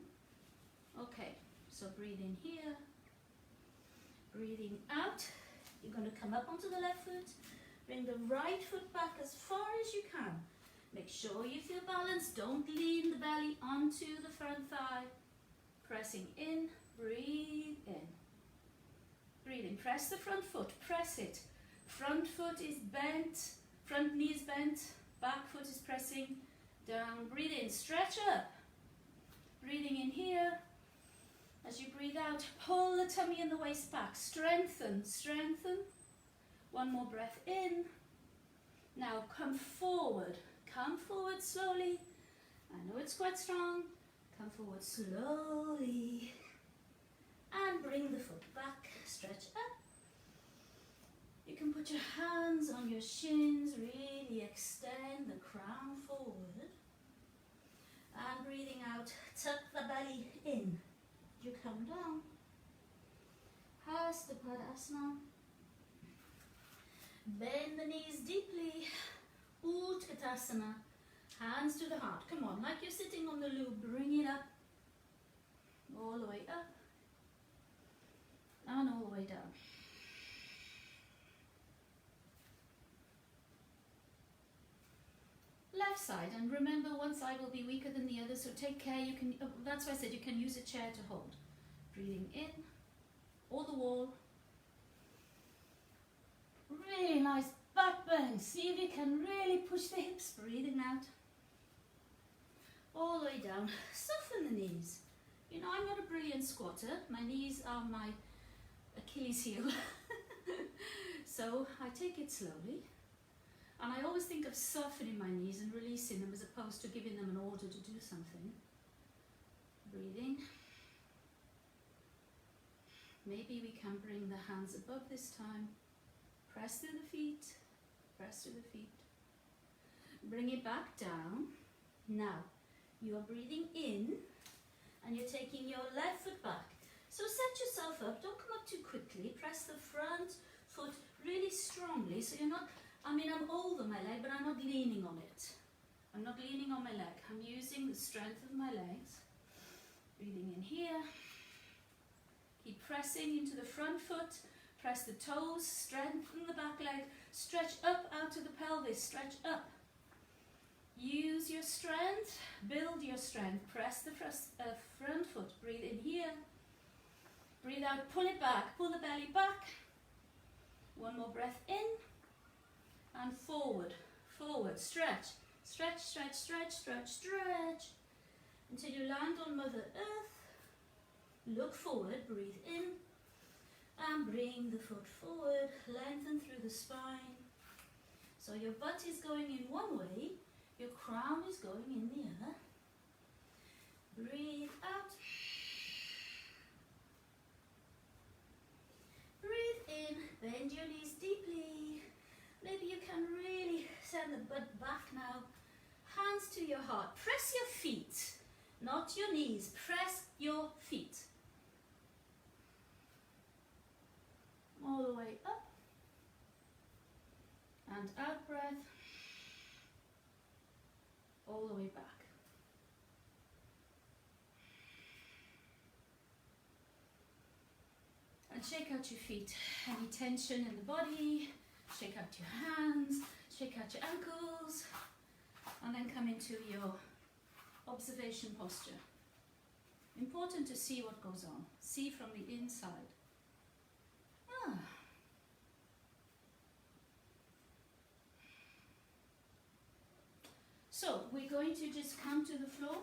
Okay, so breathe in here. Breathing out. You're going to come up onto the left foot. Bring the right foot back as far as you can. Make sure you feel balanced. Don't lean the belly onto the front thigh. Pressing in. Breathe in. Breathe in. Press the front foot. Press it. Front foot is bent. Front knee is bent. Back foot is pressing down. Breathe in. Stretch up. Breathing in here. As you breathe out, pull the tummy and the waist back. Strengthen. Strengthen. One more breath in. Now come forward. Come forward slowly. I know it's quite strong. Come forward slowly. And bring the foot back. Stretch up. You can put your hands on your shins. Really extend the crown forward. And breathing out, tuck the belly in. You come down. Hasta Padasana. Bend the knees deeply. Utkatasana. Hands to the heart. Come on, like you're sitting on the loo. Bring it up. All the way up. And all the way down. Left side, and remember one side will be weaker than the other, so take care. You can, that's why I said you can use a chair to hold. Breathing in, or the wall. Really nice back bend. See if you can really push the hips. Breathing out. All the way down. Soften the knees. You know, I'm not a brilliant squatter. My knees are my Achilles heel. So I take it slowly. And I always think of softening my knees and releasing them as opposed to giving them an order to do something. Breathing. Maybe we can bring the hands above this time. Press through the feet. Press through the feet. Bring it back down. Now, you are breathing in and you're taking your left foot back. So set yourself up. Don't come up too quickly. Press the front foot really strongly so you're not... I'm over my leg, but I'm not leaning on it. I'm not leaning on my leg. I'm using the strength of my legs. Breathing in here. Keep pressing into the front foot. Press the toes. Strengthen the back leg. Stretch up out to the pelvis. Stretch up. Use your strength. Build your strength. Press the front foot. Breathe in here. Breathe out. Pull it back. Pull the belly back. One more breath in. And forward, forward, stretch, stretch, stretch, stretch, stretch, stretch, until you land on Mother Earth. Look forward, breathe in, and bring the foot forward, lengthen through the spine. So your butt is going in one way, your crown is going in the other. Breathe out. Breathe in, bend your knees deeply. Maybe you can really send the butt back now. Hands to your heart. Press your feet, not your knees. Press your feet. All the way up. And out breath. All the way back. And shake out your feet. Any tension in the body. Shake out your hands, shake out your ankles, and then come into your observation posture. Important to see what goes on. See from the inside. So we're going to just come to the floor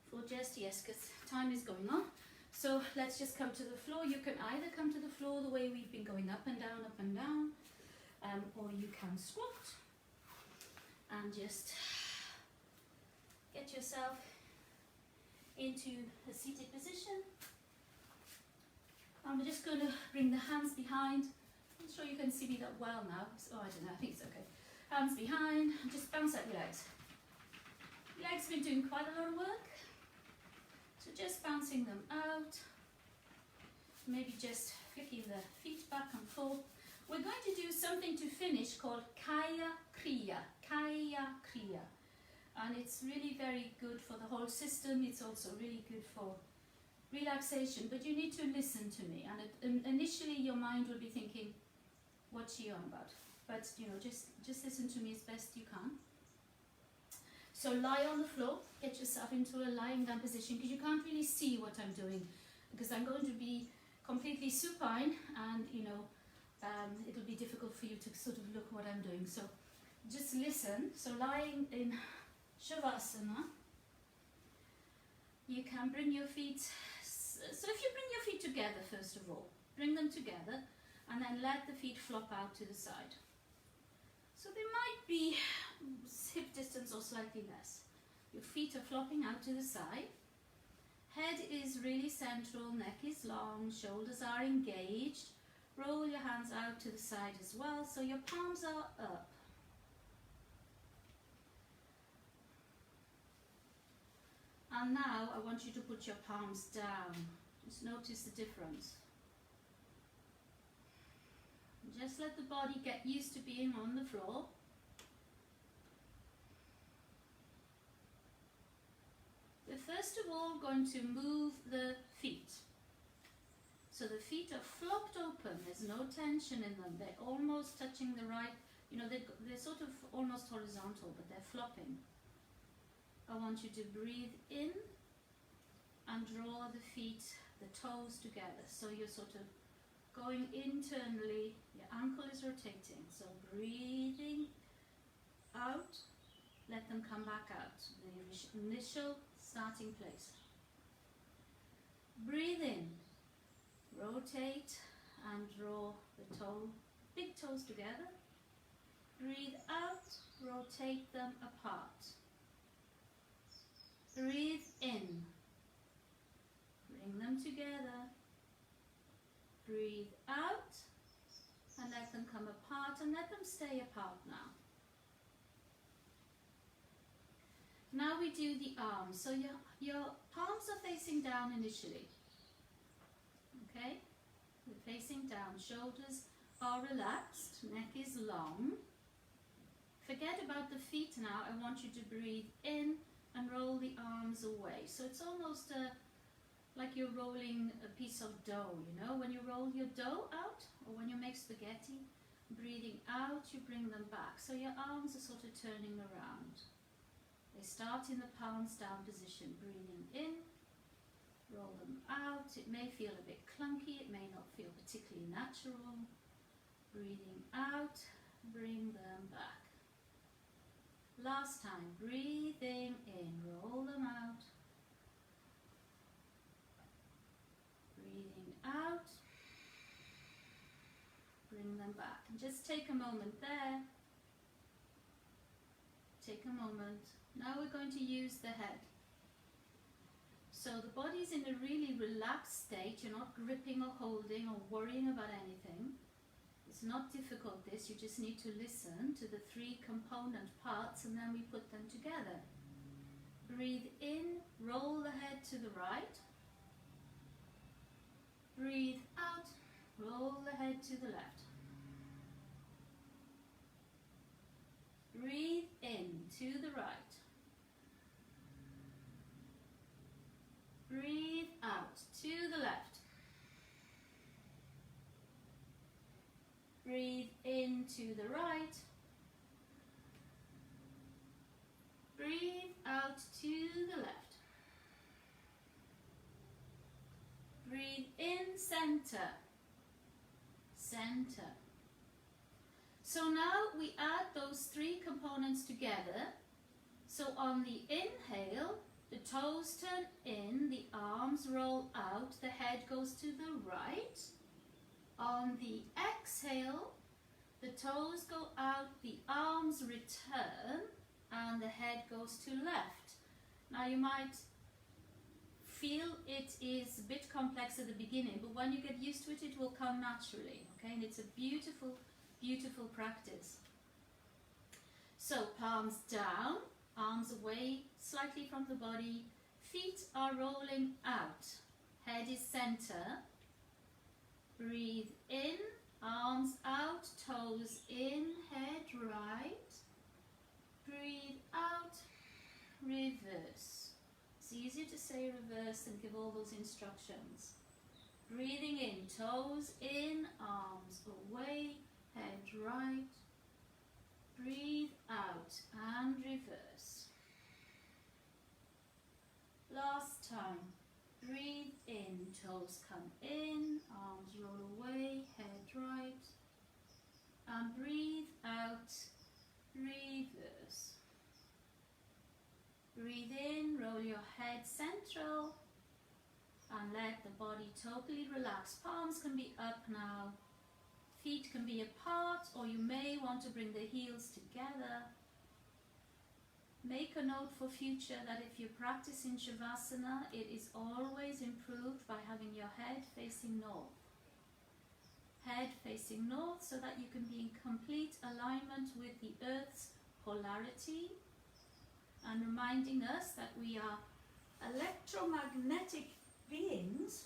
for just, yes, because time is going on. So let's just come to the floor. You can either come to the floor the way we've been going up and down, or you can squat and just get yourself into a seated position. I'm just going to bring the hands behind. I'm sure you can see me that well now. So, I don't know, I think it's okay. Hands behind, just bounce out your legs. Your legs have been doing quite a lot of work. So just bouncing them out, maybe just flicking the feet back and forth. We're going to do something to finish called Kaya Kriya, Kaya Kriya. And it's really very good for the whole system. It's also really good for relaxation, but you need to listen to me. And initially your mind will be thinking, what's she on about? But you know, just listen to me as best you can. So lie on the floor, get yourself into a lying down position, because you can't really see what I'm doing, because I'm going to be completely supine, and you know, it'll be difficult for you to sort of look what I'm doing. So just listen. So lying in Shavasana, you can bring your feet, so if you bring your feet together first of all, bring them together, and then let the feet flop out to the side. So they might be hip distance or slightly less. Your feet are flopping out to the side. Head is really central, neck is long, shoulders are engaged. Roll your hands out to the side as well, so your palms are up. And now I want you to put your palms down. Just notice the difference. Just let the body get used to being on the floor. We're first of all going to move the feet. So the feet are flopped open, there's no tension in them, they're almost touching the right, you know, they're sort of almost horizontal, but they're flopping. I want you to breathe in and draw the feet, the toes together. So you're sort of going internally, your ankle is rotating. So breathing out, let them come back out, the initial starting place. Breathe in, rotate and draw the big toes together. Breathe out, rotate them apart. Breathe in, bring them together. Breathe out and let them come apart and let them stay apart now. Now we do the arms. So your palms are facing down initially. Okay? We're facing down. Shoulders are relaxed. Neck is long. Forget about the feet now. I want you to breathe in and roll the arms away. So it's almost like you're rolling a piece of dough, you know, when you roll your dough out or when you make spaghetti, breathing out, you bring them back. So your arms are sort of turning around. They start in the palms down position, breathing in, roll them out. It may feel a bit clunky, it may not feel particularly natural. Breathing out, bring them back. Last time, breathing in, roll them out. Breathing out, bring them back. And just take a moment there. Take a moment. Now we're going to use the head. So the body's in a really relaxed state. You're not gripping or holding or worrying about anything. It's not difficult, this. You just need to listen to the three component parts and then we put them together. Breathe in, roll the head to the right. Breathe out, roll the head to the left. Breathe in to the right. Breathe out to the left. Breathe in to the right. Breathe out to the left. Breathe in, center. Center. So now we add those three components together. So on the inhale, the toes turn in, the arms roll out, the head goes to the right. On the exhale, the toes go out, the arms return, and the head goes to left. Now you might feel it is a bit complex at the beginning, but when you get used to it, it will come naturally, okay? And it's a beautiful, beautiful practice. So palms down, arms away slightly from the body, feet are rolling out, head is center. Breathe in, arms out, toes in, head right. Breathe out, reverse. It's easier to say reverse than give all those instructions. Breathing in, toes in, arms away, head right. Breathe out and reverse. Last time. Breathe in, toes come in, arms roll away, head right. And breathe out, reverse. Breathe in, roll your head central, and let the body totally relax. Palms can be up now, feet can be apart, or you may want to bring the heels together. Make a note for future that if you practice in Shavasana, it is always improved by having your head facing north. Head facing north so that you can be in complete alignment with the Earth's polarity, and reminding us that we are electromagnetic beings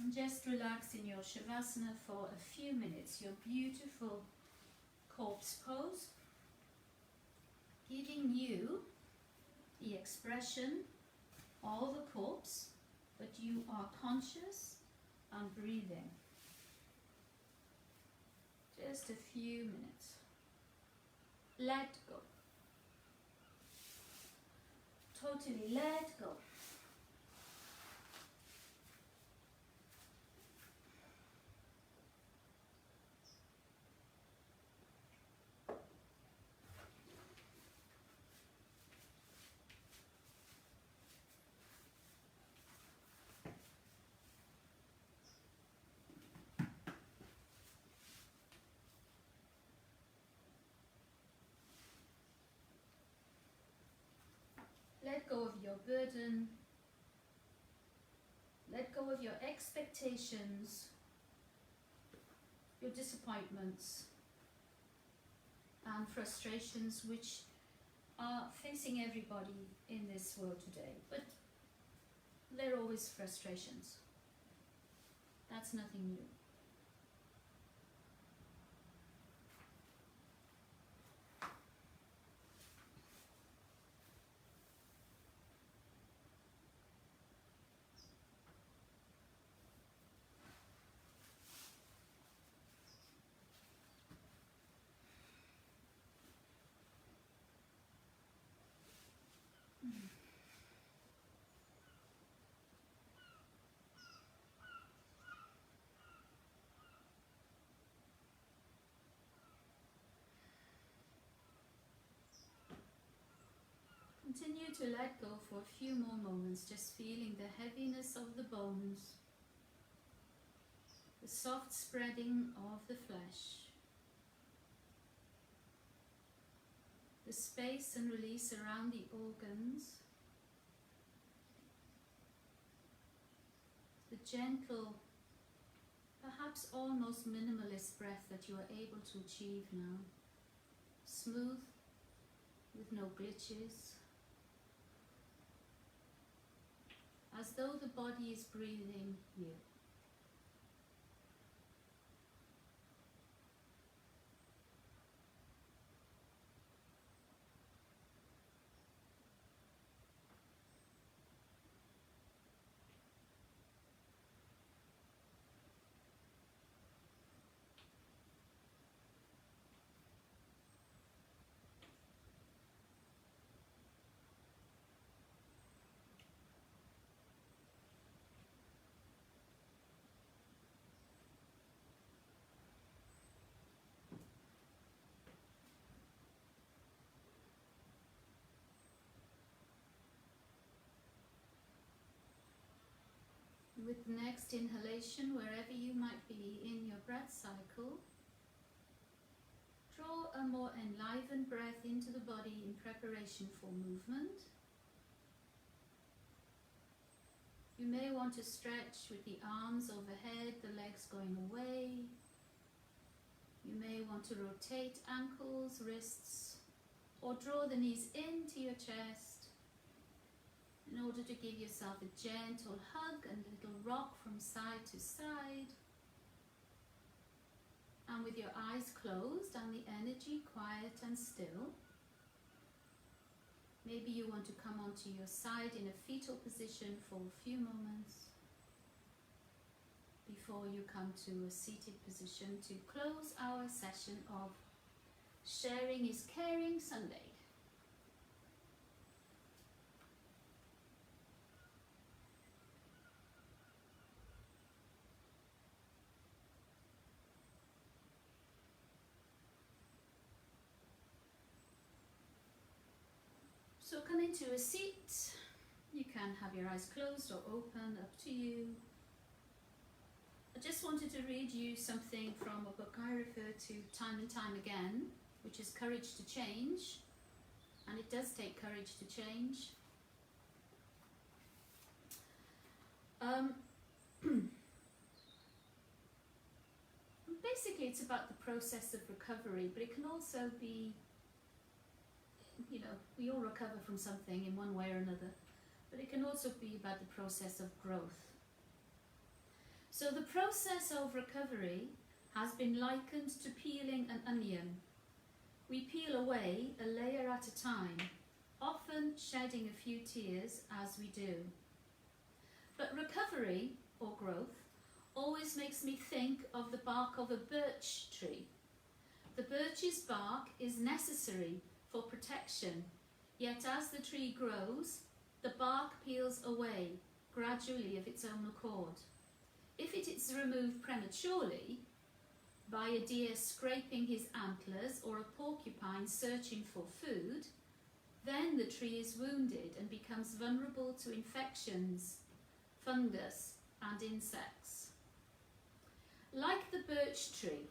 And just relax in your Shavasana for a few minutes, your beautiful corpse pose, giving you the expression of a corpse, but you are conscious and breathing. Just a few minutes. Let go. Totally let go. Let go of your burden. Let go of your expectations, your disappointments and frustrations which are facing everybody in this world today. But they're always frustrations. That's nothing new. Continue to let go for a few more moments, just feeling the heaviness of the bones, the soft spreading of the flesh, the space and release around the organs, the gentle, perhaps almost minimalist breath that you are able to achieve now, smooth, with no glitches, as though the body is breathing you. With the next inhalation, wherever you might be in your breath cycle, draw a more enlivened breath into the body in preparation for movement. You may want to stretch with the arms overhead, the legs going away. You may want to rotate ankles, wrists, or draw the knees into your chest, in order to give yourself a gentle hug and a little rock from side to side. And with your eyes closed and the energy quiet and still, maybe you want to come onto your side in a fetal position for a few moments before you come to a seated position to close our session of Sharing is Caring Sunday. So come into a seat. You can have your eyes closed or open, up to you. I just wanted to read you something from a book I refer to time and time again, which is Courage to Change. And it does take courage to change. Basically, it's about the process of recovery, but it can also be, you know, we all recover from something in one way or another, but it can also be about the process of growth. So the process of recovery has been likened to peeling an onion. We peel away a layer at a time, often shedding a few tears as we do. But recovery, or growth, always makes me think of the bark of a birch tree. The birch's bark is necessary for protection, yet as the tree grows, the bark peels away gradually of its own accord. If it is removed prematurely, by a deer scraping his antlers or a porcupine searching for food, then the tree is wounded and becomes vulnerable to infections, fungus and insects. Like the birch tree,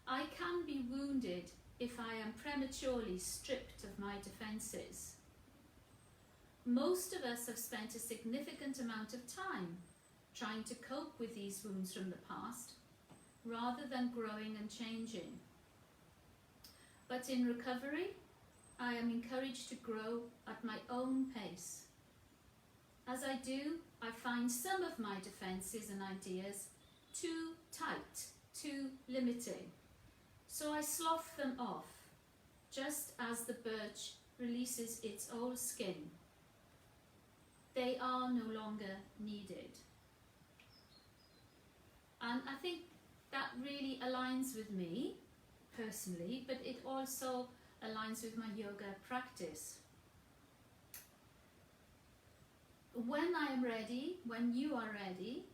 I can be wounded if I am prematurely stripped of my defences. Most of us have spent a significant amount of time trying to cope with these wounds from the past, rather than growing and changing. But in recovery, I am encouraged to grow at my own pace. As I do, I find some of my defences and ideas too tight, too limiting. So I slough them off, just as the birch releases its old skin. They are no longer needed. And I think that really aligns with me personally, but it also aligns with my yoga practice. When I am ready, when you are ready,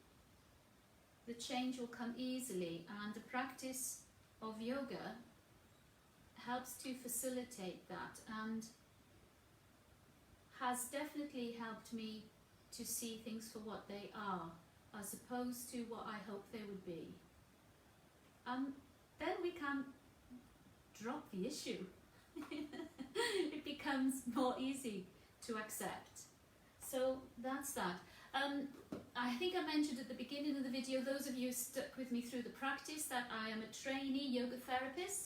the change will come easily, and the practice of yoga helps to facilitate that and has definitely helped me to see things for what they are, as opposed to what I hoped they would be. Then we can drop the issue. It becomes more easy to accept. So that's that. I think I mentioned at the beginning of the video, those of you who stuck with me through the practice, that I am a trainee yoga therapist.